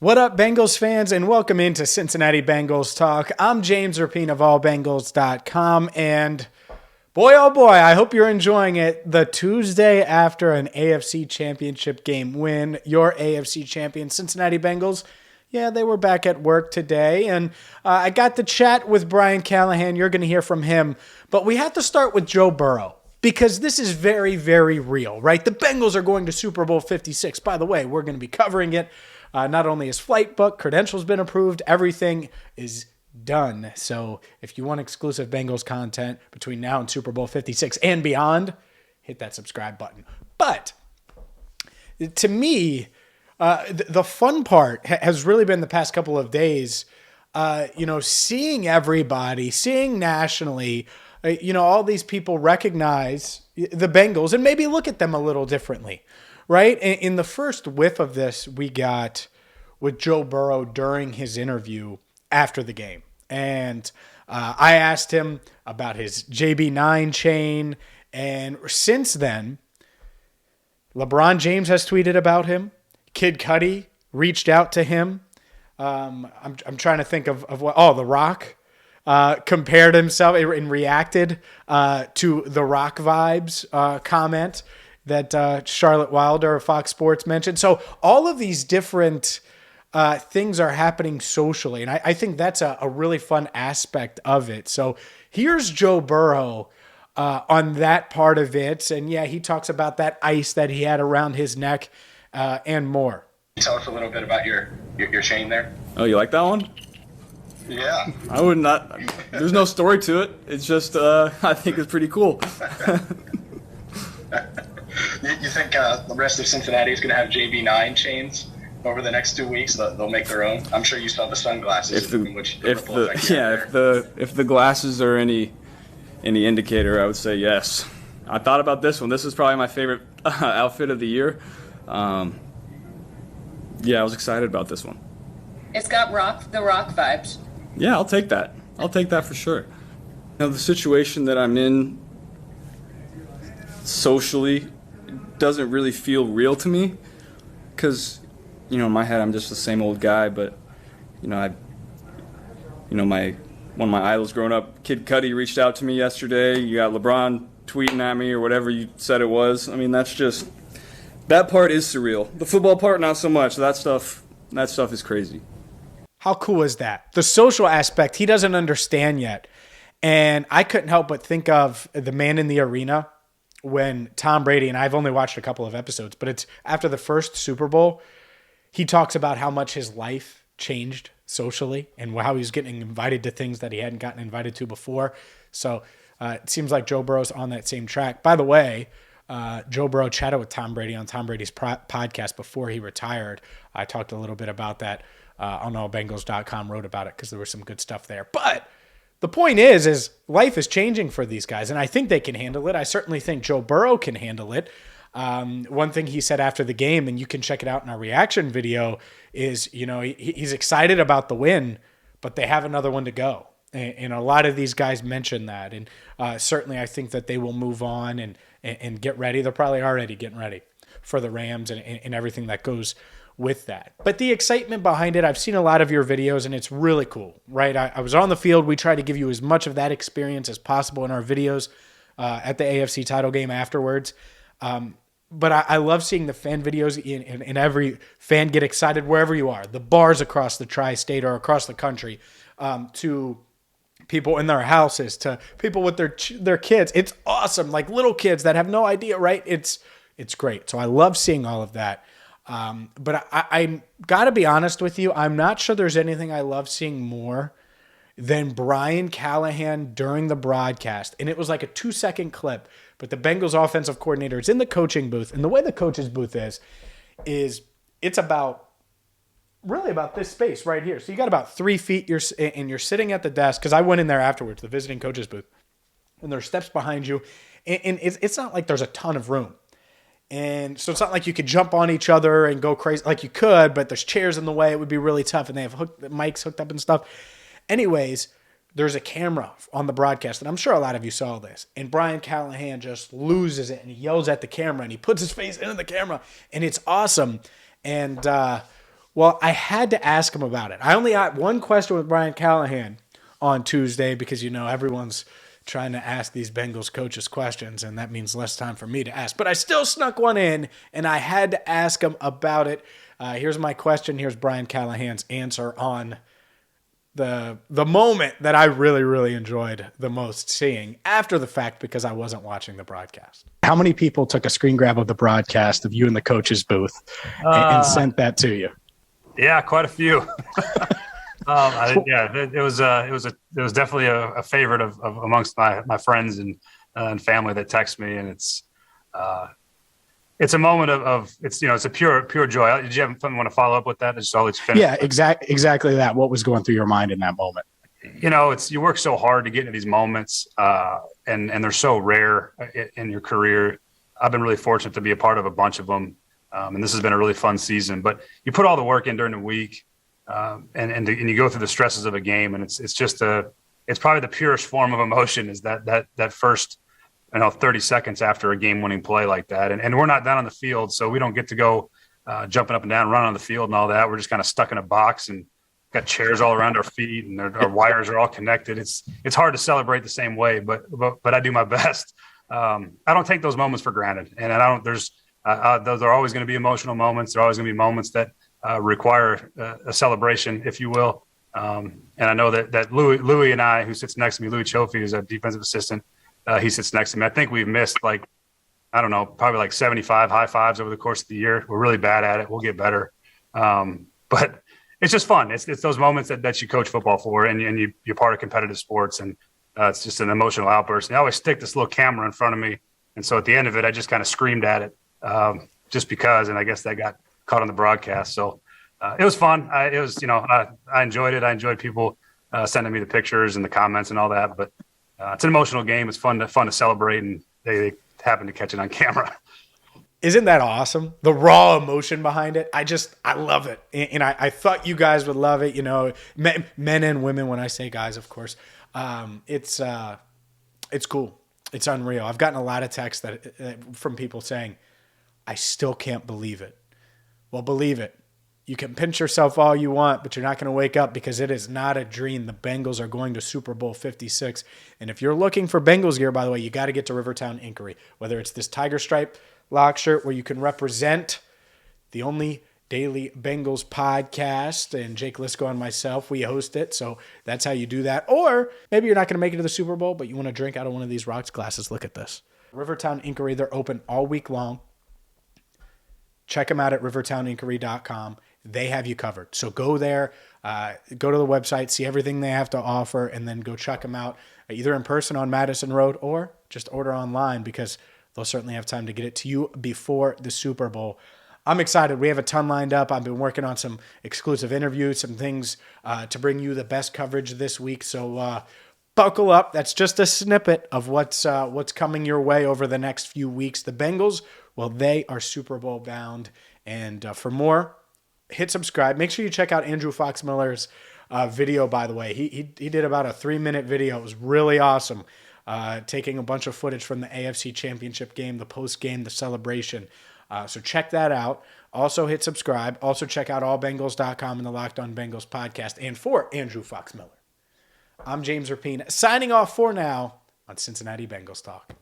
What up, Bengals fans, and welcome into Cincinnati Bengals Talk. I'm James Rapine of allbengals.com, and boy, oh boy, I hope you're enjoying it. The Tuesday after an AFC Championship game win, your AFC champion Cincinnati Bengals, yeah, they were back at work today, and I got to chat with Brian Callahan. You're going to hear from him, but we have to start with Joe Burrow, because this is very, very real, right? The Bengals are going to Super Bowl 56. By the way, we're going to be covering it. Not only is flight booked, credentials been approved, everything is done. So if you want exclusive Bengals content between now and Super Bowl 56 and beyond, hit that subscribe button. But to me, the fun part has really been the past couple of days, seeing everybody, seeing nationally, all these people recognize the Bengals and maybe look at them a little differently. Right? In the first whiff of this, we got with Joe Burrow during his interview after the game. And I asked him about his JB9 chain. And since then, LeBron James has tweeted about him. Kid Cudi reached out to him. I'm trying to think of what. Oh, The Rock compared himself and reacted to The Rock vibes comment that Charlotte Wilder of Fox Sports mentioned. So all of these different things are happening socially, and I think that's a really fun aspect of it. So here's Joe Burrow on that part of it, and yeah, he talks about that ice that he had around his neck and more. Tell us a little bit about your chain there. Oh, you like that one? Yeah. I would not. There's no story to it. It's just I think it's pretty cool. You think the rest of Cincinnati is going to have JB9 chains over the next 2 weeks? They'll make their own. I'm sure you saw the sunglasses. If the glasses are any indicator, I would say yes. I thought about this one. This is probably my favorite outfit of the year. I was excited about this one. It's got the rock vibes. Yeah, I'll take that. I'll take that for sure. Now, the situation that I'm in socially doesn't really feel real to me because, in my head I'm just the same old guy. But, one of my idols growing up, Kid Cudi, reached out to me yesterday. You got LeBron tweeting at me or whatever you said it was. I mean, that part is surreal. The football part, not so much. That stuff is crazy. How cool is that? The social aspect, he doesn't understand yet. And I couldn't help but think of the Man in the Arena when Tom Brady, and I've only watched a couple of episodes, but it's after the first Super Bowl, he talks about how much his life changed socially and how he's getting invited to things that he hadn't gotten invited to before. So it seems like Joe Burrow's on that same track. By the way, Joe Burrow chatted with Tom Brady on Tom Brady's podcast before he retired. I talked a little bit about that on allbengals.com, wrote about it because there was some good stuff there. But the point is life is changing for these guys, and I think they can handle it. I certainly think Joe Burrow can handle it. One thing he said after the game, and you can check it out in our reaction video, is, he's excited about the win, but they have another one to go. And a lot of these guys mentioned that. And certainly I think that they will move on and get ready. They're probably already getting ready for the Rams and everything that goes with that. But the excitement behind it, I've seen a lot of your videos, and it's really cool, right? I was on the field. We try to give you as much of that experience as possible in our videos at the AFC title game afterwards. But I love seeing the fan videos and every fan get excited wherever you are. The bars across the tri-state or across the country, to people in their houses, to people with their kids. It's awesome. Like little kids that have no idea, right? It's great. So I love seeing all of that. But I got to be honest with you. I'm not sure there's anything I love seeing more than Brian Callahan during the broadcast. And it was like a 2-second clip, but the Bengals offensive coordinator is in the coaching booth. And the way the coach's booth is it's really about this space right here. So you got about 3 feet, and you're sitting at the desk, because I went in there afterwards, the visiting coach's booth, and there's steps behind you, and it's not like there's a ton of room. And so it's not like you could jump on each other and go crazy. Like you could, but there's chairs in the way. It would be really tough, and they have mics hooked up and stuff. Anyways, there's a camera on the broadcast, and I'm sure a lot of you saw this. And Brian Callahan just loses it, and he yells at the camera, and he puts his face into the camera, and it's awesome. And Well, I had to ask him about it. I only got one question with Brian Callahan on Tuesday because, everyone's trying to ask these Bengals coaches questions, and that means less time for me to ask. But I still snuck one in, and I had to ask him about it. Here's my question. Here's Brian Callahan's answer on the moment that I really, really enjoyed the most seeing after the fact because I wasn't watching the broadcast. How many people took a screen grab of the broadcast of you in the coach's booth and sent that to you? Yeah, quite a few. It was definitely a favorite of amongst my friends and family that text me, and it's a moment of it's a pure joy. Did you have something want to follow up with that? Just always finish. Yeah, exactly that. What was going through your mind in that moment? You work so hard to get into these moments, and they're so rare in your career. I've been really fortunate to be a part of a bunch of them, and this has been a really fun season. But you put all the work in during the week, and you go through the stresses of a game, and it's probably the purest form of emotion is that first 30 seconds after a game-winning play like that. And we're not down on the field, so we don't get to go jumping up and down, running on the field and all that. We're just kind of stuck in a box and got chairs all around our feet, and our wires are all connected. It's hard to celebrate the same way, but I do my best. I don't take those moments for granted, and those are always going to be emotional moments. There are always going to be moments that require a celebration, if you will. And I know that Louis and I, who sits next to me, Louis Chofi, who's a defensive assistant, he sits next to me. I think we've missed probably 75 high fives over the course of the year. We're really bad at it. We'll get better. But it's just fun. It's those moments that you coach football for, and you're part of competitive sports, and it's just an emotional outburst. And I always stick this little camera in front of me, and so at the end of it, I just kind of screamed at it just because, and I guess that got caught on the broadcast. So it was fun. I enjoyed it. I enjoyed people sending me the pictures and the comments and all that. But it's an emotional game. It's fun to celebrate, and they happened to catch it on camera. Isn't that awesome? The raw emotion behind it. I love it. And I thought you guys would love it. Men and women, when I say guys, of course, it's cool. It's unreal. I've gotten a lot of texts from people saying, I still can't believe it. Well, believe it. You can pinch yourself all you want, but you're not going to wake up because it is not a dream. The Bengals are going to Super Bowl 56. And if you're looking for Bengals gear, by the way, you got to get to Rivertown Inkery. Whether it's this tiger stripe lock shirt where you can represent the only daily Bengals podcast, and Jake Lisco and myself, we host it. So that's how you do that. Or maybe you're not going to make it to the Super Bowl, but you want to drink out of one of these rocks glasses. Look at this. Rivertown Inkery, they're open all week long. Check them out at rivertowninkery.com. They have you covered. So go there, go to the website, see everything they have to offer, and then go check them out either in person on Madison Road or just order online because they'll certainly have time to get it to you before the Super Bowl. I'm excited. We have a ton lined up. I've been working on some exclusive interviews, some things to bring you the best coverage this week. So buckle up. That's just a snippet of what's coming your way over the next few weeks. The Bengals, well, they are Super Bowl bound. And for more, hit subscribe. Make sure you check out Andrew Fox Miller's video, by the way. He did about a 3-minute video. It was really awesome. Taking a bunch of footage from the AFC Championship game, the post-game, the celebration. So check that out. Also hit subscribe. Also check out allbengals.com and the Locked On Bengals podcast. And for Andrew Fox Miller, I'm James Rapine, signing off for now on Cincinnati Bengals Talk.